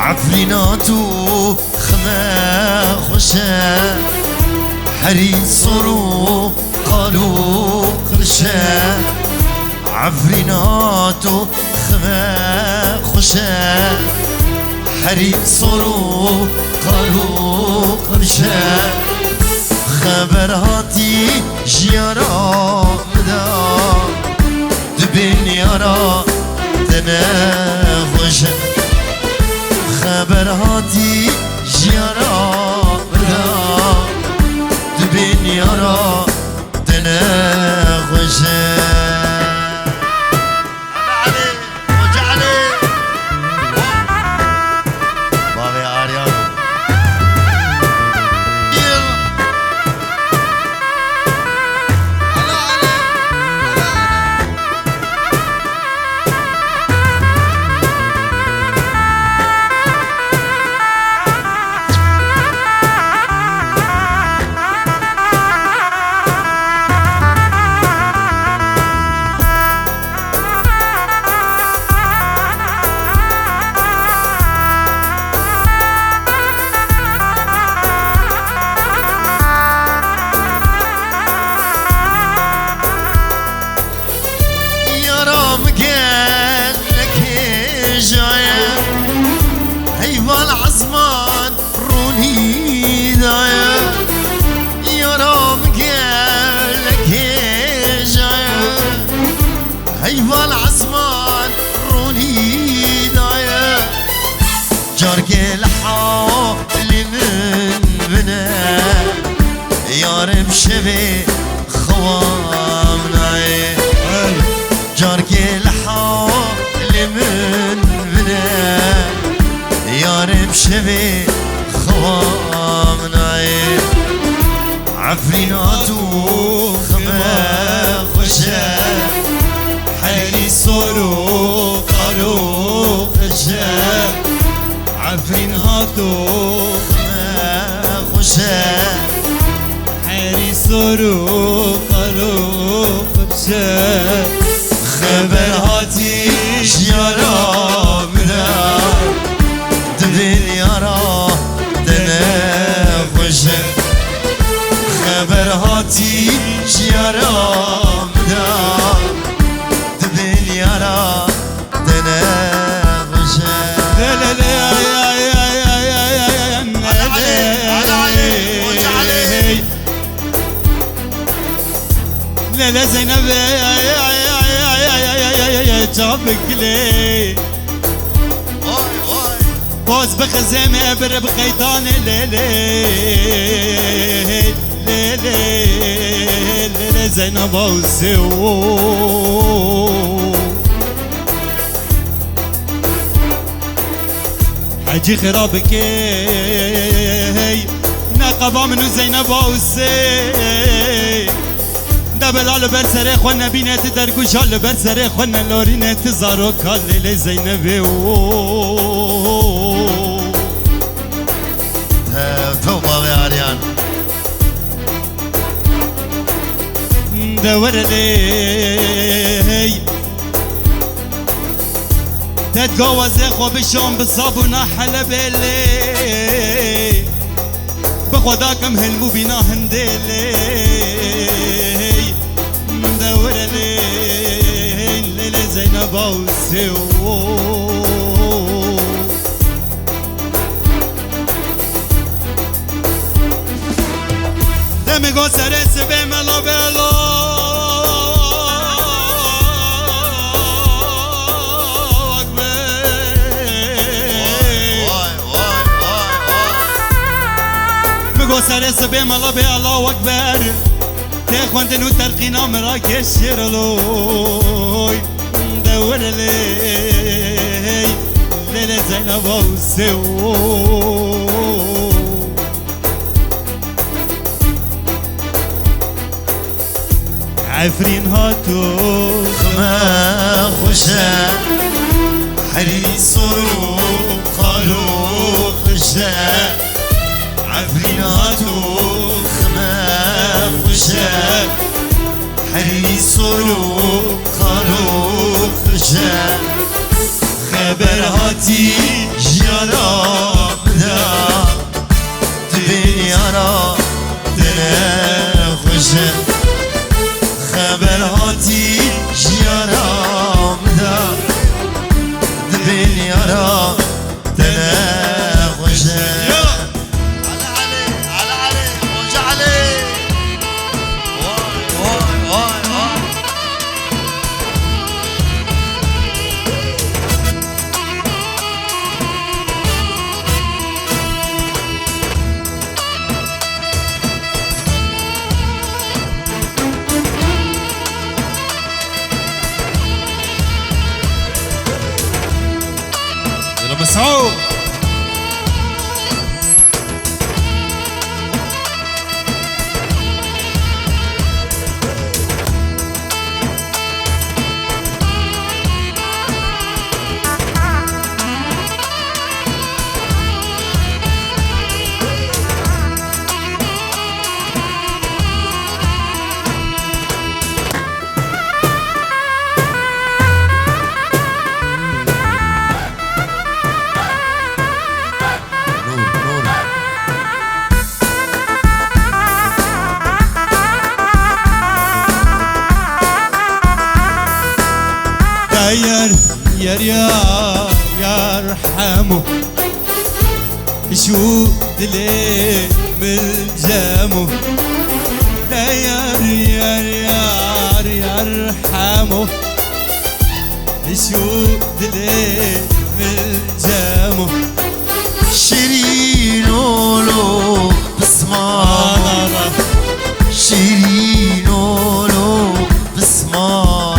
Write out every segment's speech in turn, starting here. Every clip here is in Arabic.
عفريناتو خما خوشا حريصرو قالوا قرشا عفريناتو خما خوشا حريصرو قالوا قرشا خبر هاتي جيارا مدا دبين يارا دنا خوشا خبر هاتي جيارا مدا دبين يارا دنا خوشا هيفال عزمان روني دايا يا رام قالك جايا هيفال عزمان روني دايا جارك الحال من بنا يا رب شبي خوامنا جارك الحال من بنا يا رب شبي خوامنا عفريناتو خما خوشا حيري صورو قالوا خشا عفريناتو خما خوشا حيري صورو قالوا خشا خبر هاتي جيارا مدا دبين يارا دنا خوشا خبر هاتي جيارا مدا دبين يارا دنا خوشا لا لا لا لا لا زينب جابك لي باز بخزمه بر بخيطان ليلي ليلي ليلي زينب وسو حجي خرابك نقبا منو زينب وسو دبل على برسر خونا بينات درگوش على برسر خونا لورينات زارو كال ليلي زينب توبة يا عريان دور لي تتجوز اخو بشام بالصابونة حلب اللي بخداكم هلمو بينا هندلي دور لي ليلي زينب وسو دمگو سرس به ملا بلا مگو سرس به ملا به الله اکبر تخوندن و ترقینا مراکش شرلوی دور لی لیل زینب وسو عفرين هاتو خما خوشا حريصرو قالوا خشا عفرين هاتو خما خوشا حريصرو قالوا خشا خبر هاتی جیانم دا دبین یارا دل خوشه خبر هاتی جیانم دا دبین یارا دل خوشه مسعود يرحمه شو دلي من جامه لا يرحمه شو دلي من جامه شيرينولو بسمامه شيرينولو بسمامه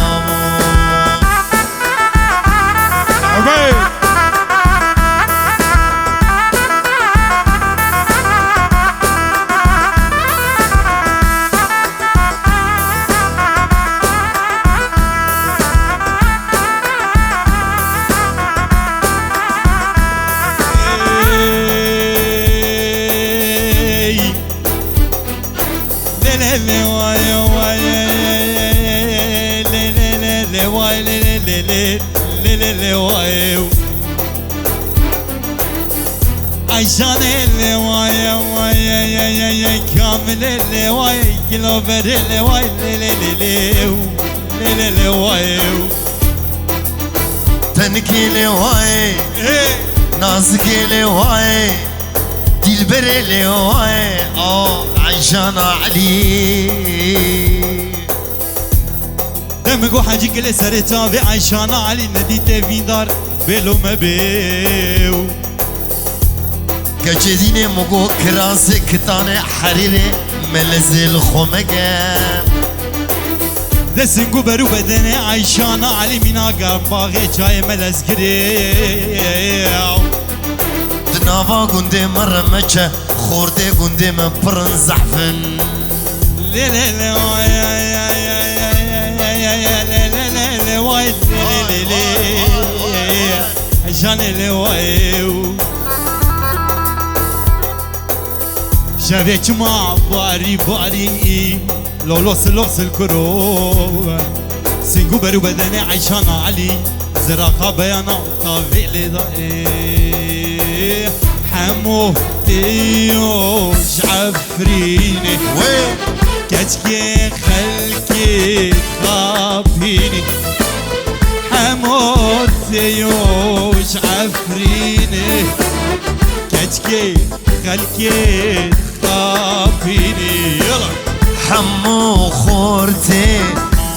عشان اللوايا ويا كامل اللوايا كلوفر اللوايا اللوايا تنكي اللوايا نازك اللوايا دلبر اللوايا عشان علي دمك وحاجك لسرتها بعشان علي نديت في دار بلو مبيو كجدين مگو کراس کتان حریر ملزل خمگه دسنگو برو بدن عیشان علی مینا گرم باغی چای ملز گریو دناوا گنده مرمچه خورده گنده من پرن زحفن لیلی وای عیشان لیوایو شافيك مع باري باري لولوس لوس الكرو سنجو برو بدني عيشان علي زراقة بيانا طافي ضائي حمو تيوش عفريني كتكي خلكي خابيني حمو تيوش عفريني كتكي خلكي خافيني يلا حمو خورتي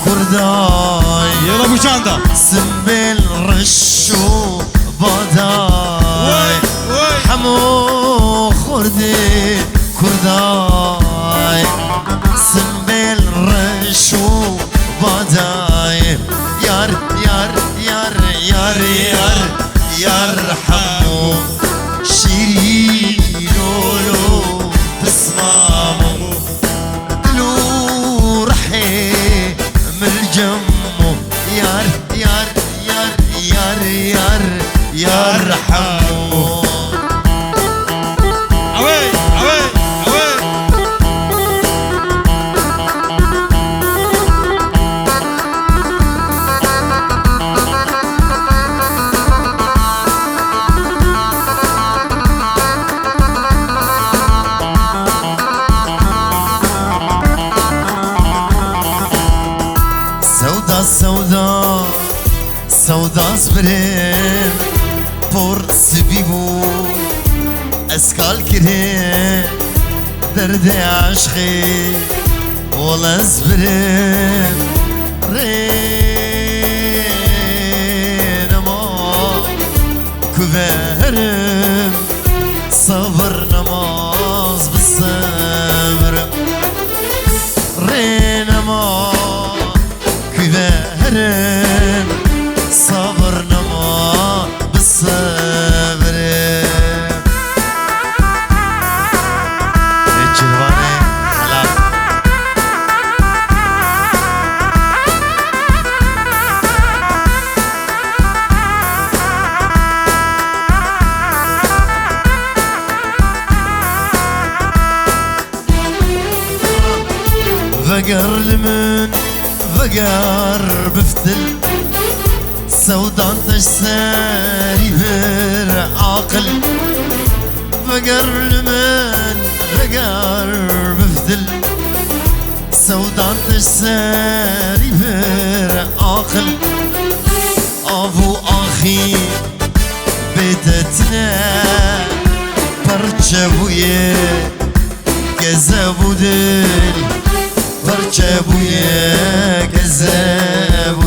كرداي يلا ابو شاندا سنبل رشو باداي حمو خورتي كرداي سنبل رشو باداي يار يار يار يار يار يار حمو شيرين لولو بسمامو دلو رحي من الجمو يار يار يار يار يار يار حمو عوي عوي عوي سوداس برم پر سبیبو اسکال کرم درد عشقی ولز برم رینما كبرم صبر نماز بالصبر رينما كبرم صبر نماز بالصبر الجواني حلال فقر لمن فقر بفتل سودان تشساري بر عاقل فقر لمن فقر بفتل سودان تشساري بر عاقل ابو اخي بيتتنا برجبويه كزبودل برجبويه كزبودل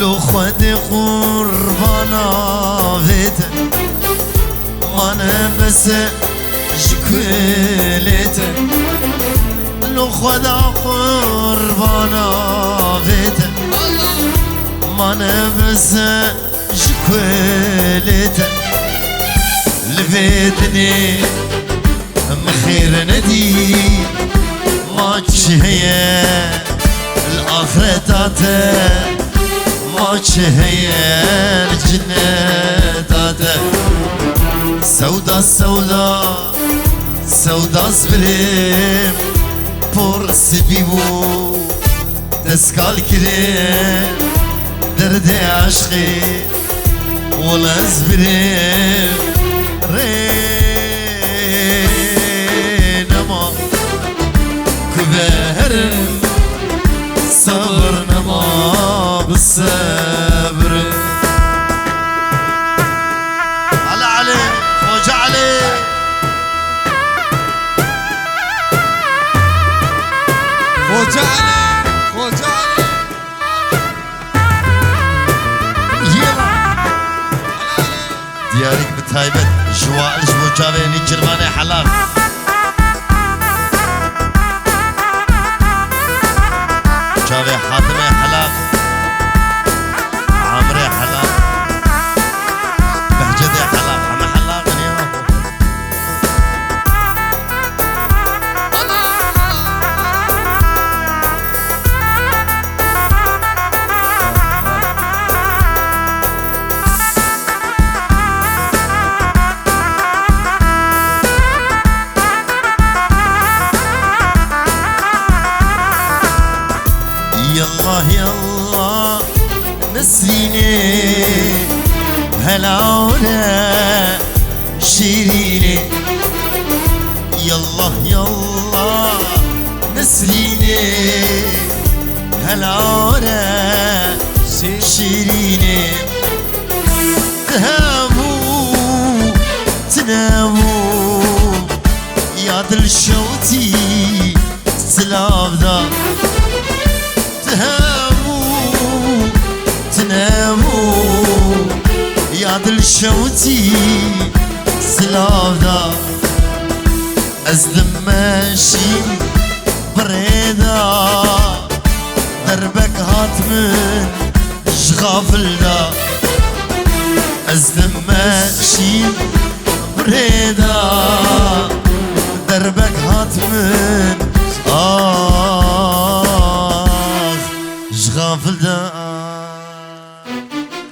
لو خد قربانا فيتا وانا بس جكوليتا لو خد قربانا فيتا وانا بس جكوليتا لفيتني مخير ندي ما تشهيا الآخرتاتا ماچ هي الجنة سودا سودا سودا زبرم پر سبيبو تسكال كريم درد عشقي ولا زبرم رينما كبرم صبر نما بالصبر على علي خوجة علي خوجة علي خوجة علي يلا ديارك بتهيبت جواء الجبو جابيني جرماني حلال جابي حاتمي حلال عمري حلال بهجتي حلال حما حلال غنيهم يلا يلا نسيني هلاونا شيريني يلا يلا نسيني هلاونا شيريني تهابوا تناموا يا دل شوتي سلابدا تهابوا تناموا يا دل شوتي سلابدا أزلم ماشي بريدا دربك هات من شغافل دا أزلم ماشي بريدا دربك هات من